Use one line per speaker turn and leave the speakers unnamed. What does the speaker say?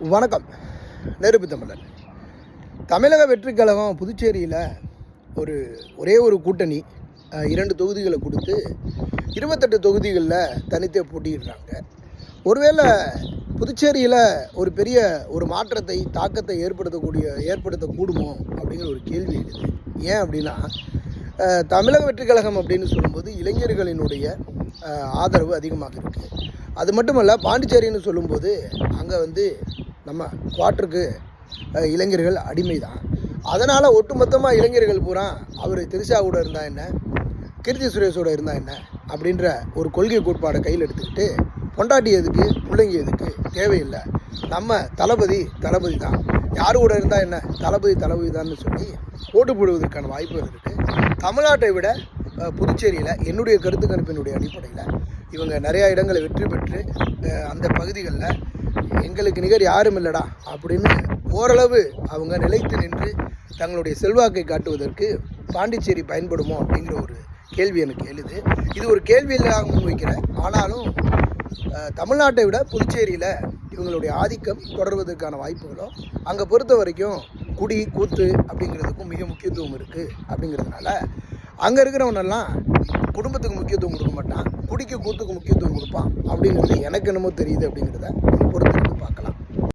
வணக்கம். நெருப்பு தமிழன். தமிழக வெற்றிக் கழகம் புதுச்சேரியில் ஒரே ஒரு கூட்டணி 2 தொகுதிகளை கொடுத்து 28 தொகுதிகளில் தனித்தே போட்டியிடுறாங்க. ஒருவேளை புதுச்சேரியில் ஒரு பெரிய மாற்றத்தை தாக்கத்தை ஏற்படுத்தக்கூடுமோ அப்படிங்கிற ஒரு கேள்வி எழுது. ஏன் அப்படின்னா, தமிழக வெற்றிக் கழகம் அப்படின்னு சொல்லும்போது இளைஞர்களினுடைய ஆதரவு அதிகமாக இருக்குது. அது மட்டுமல்ல, பாண்டிச்சேரின்னு சொல்லும்போது அங்கே நம்ம குவார்ட்டருக்கு இளைஞர்கள் அடிமை தான். அதனால் ஒட்டுமொத்தமாக இளைஞர்கள் பூரா அவர் திரிஷா கூட இருந்தால் என்ன, கீர்த்தி சுரேஷோடு இருந்தால் என்ன அப்படின்ற ஒரு கொள்கை கோட்பாடை கையில் எடுத்துக்கிட்டு பொண்டாட்டி எதுக்கு, பிள்ளைங்க எதுக்கு தேவையில்லை, நம்ம தளபதி தான், யார் கூட இருந்தால் என்ன, தளபதி தான்னு சொல்லி ஓட்டு போடுவதற்கான வாய்ப்புகள் இருக்குது. தமிழ்நாட்டை விட புதுச்சேரியில் என்னுடைய கருத்து கணிப்பினுடைய அடிப்படையில் இவங்க நிறையா இடங்களை வெற்றி பெற்று அந்த பகுதிகளில் எங்களுக்கு நிகர் யாரும் இல்லைடா அப்படின்னு ஓரளவு அவங்க நிலைத்து நின்று தங்களுடைய செல்வாக்கை காட்டுவதற்கு பாண்டிச்சேரி பயன்படுமோ அப்படிங்கிற ஒரு கேள்வி எனக்கு எழுது. இது ஒரு கேள்வியில்லாக முன்வைக்கிறேன். ஆனாலும் தமிழ்நாட்டை விட புதுச்சேரியில் இவங்களுடைய ஆதிக்கம் தொடர்வதற்கான வாய்ப்புகளும் அங்கே பொறுத்த வரைக்கும் குடி கூத்து அப்படிங்கிறதுக்கும் மிக முக்கியத்துவம் இருக்குது. அப்படிங்கிறதுனால அங்கே இருக்கிறவனெல்லாம் குடும்பத்துக்கு முக்கியத்துவம் கொடுக்க மாட்டான், குடிக்கு கூத்துக்கு முக்கியத்துவம் கொடுப்பான் அப்படிங்கிறது எனக்கு என்னமோ தெரியுது. அப்படிங்கிறத பொறுத்து